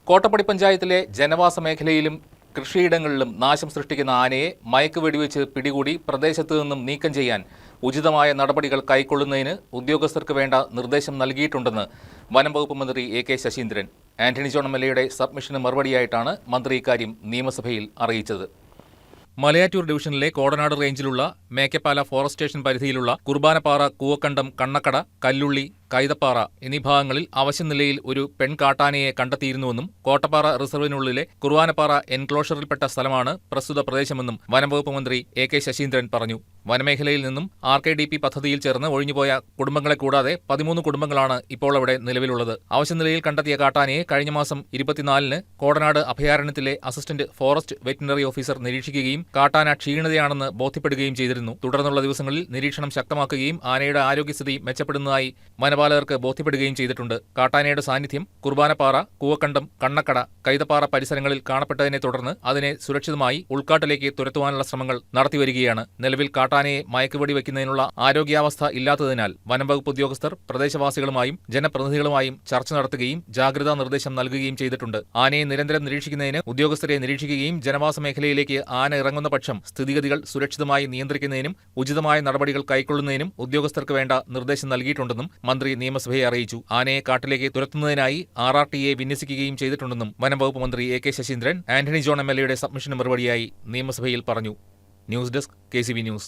കോട്ടപ്പടി പഞ്ചായത്തിലെ ജനവാസ മേഖലയിലും കൃഷിയിടങ്ങളിലും നാശം സൃഷ്ടിക്കുന്ന ആനയെ മയക്ക് വെടിവെച്ച് പിടികൂടി പ്രദേശത്തു നിന്നും നീക്കം ചെയ്യാൻ ഉചിതമായ നടപടികൾ കൈക്കൊള്ളുന്നതിന് ഉദ്യോഗസ്ഥർക്ക് വേണ്ട നിർദ്ദേശം നൽകിയിട്ടുണ്ടെന്ന് വനം വകുപ്പ് മന്ത്രി എ.കെ. ശശീന്ദ്രൻ. ആന്റണി ജോൺ എം.എൽ.എയുടെ സബ്മിഷന് മറുപടിയായിട്ടാണ് മന്ത്രി ഇക്കാര്യം നിയമസഭയിൽ അറിയിച്ചത്. മലയാറ്റൂർ ഡിവിഷനിലെ കോടനാട് റേഞ്ചിലുള്ള മേക്കപ്പാല ഫോറസ്റ്റ് സ്റ്റേഷൻ പരിധിയിലുള്ള കുർബാനപ്പാറ, കൂവക്കണ്ടം, കണ്ണക്കട, കല്ലുള്ളി, കൈതപ്പാറ എന്നീ ഭാഗങ്ങളിൽ അവശനിലയിൽ ഒരു പെൺകാട്ടാനയെ കണ്ടെത്തിയിരുന്നുവെന്നും കോട്ടപ്പാറ റിസർവിനുള്ളിലെ കുർബാനപ്പാറ എൻക്ലോഷറിൽപ്പെട്ട സ്ഥലമാണ് പ്രസ്തുത പ്രദേശമെന്നും വനംവകുപ്പ് മന്ത്രി എ.കെ. ശശീന്ദ്രൻ പറഞ്ഞു. വനമേഖലയിൽ നിന്നും RKDP പദ്ധതിയിൽ ചേർന്ന് ഒഴിഞ്ഞുപോയ കുടുംബങ്ങളെ കൂടാതെ 13 കുടുംബങ്ങളാണ് ഇപ്പോൾ അവിടെ നിലവിലുള്ളത്. അവശനിലയിൽ കണ്ടെത്തിയ കാട്ടാനയെ കഴിഞ്ഞ മാസം 24-ന് കോടനാട് അഭയാരണ്യത്തിലെ അസിസ്റ്റന്റ് ഫോറസ്റ്റ് വെറ്റിനറി ഓഫീസർ നിരീക്ഷിക്കുകയും കാട്ടാന ക്ഷീണിതയാണെന്ന് ബോധ്യപ്പെടുകയും ചെയ്തിരുന്നു. തുടർന്നുള്ള ദിവസങ്ങളിൽ നിരീക്ഷണം ശക്തമാക്കുകയും ആനയുടെ ആരോഗ്യസ്ഥിതി മെച്ചപ്പെടുന്നതായി വനപാലകർക്ക് ബോധ്യപ്പെടുകയും ചെയ്തിട്ടുണ്ട്. കാട്ടാനയുടെ സാന്നിധ്യം കുർബാനപ്പാറ, കൂവക്കണ്ടം, കണ്ണക്കട, കൈതപ്പാറ പരിസരങ്ങളിൽ കാണപ്പെട്ടതിനെ തുടർന്ന് അതിനെ സുരക്ഷിതമായി ഉൾക്കാട്ടിലേക്ക് തുരത്തുവാനുള്ള ശ്രമങ്ങൾ നടത്തിവരികയാണ്. നിലവിൽ കാട്ടാനയെ മയക്കുവെടി വയ്ക്കുന്നതിനുള്ള ആരോഗ്യാവസ്ഥ ഇല്ലാത്തതിനാൽ വനംവകുപ്പ് ഉദ്യോഗസ്ഥർ പ്രദേശവാസികളുമായും ജനപ്രതിനിധികളുമായും ചർച്ച നടത്തുകയും ജാഗ്രതാ നിർദ്ദേശം നൽകുകയും ചെയ്തിട്ടുണ്ട്. ആനയെ നിരന്തരം നിരീക്ഷിക്കുന്നതിന് ഉദ്യോഗസ്ഥരെ നിരീക്ഷിക്കുകയും ജനവാസ മേഖലയിലേക്ക് ആന ഇറങ്ങുന്ന പക്ഷം സ്ഥിതിഗതികൾ സുരക്ഷിതമായി നിയന്ത്രിക്കുന്നതിനും ഉചിതമായ നടപടികൾ കൈക്കൊള്ളുന്നതിനും ഉദ്യോഗസ്ഥർക്ക് വേണ്ട നിർദ്ദേശം നൽകിയിട്ടുണ്ടെന്നും മന്ത്രി നിയമസഭയെ അറിയിച്ചു. ആനയെ കാട്ടിലേക്ക് തുരത്തുന്നതിനായി RRTയെ വിന്യസിക്കുകയും ചെയ്തിട്ടുണ്ടെന്നും വനംവകുപ്പ് മന്ത്രി എ.കെ. ശശീന്ദ്രൻ ആന്റണി ജോൺ എം.എൽ.എയുടെ സബ്മിഷന് മറുപടിയായി നിയമസഭയിൽ പറഞ്ഞു. News desk KCB news.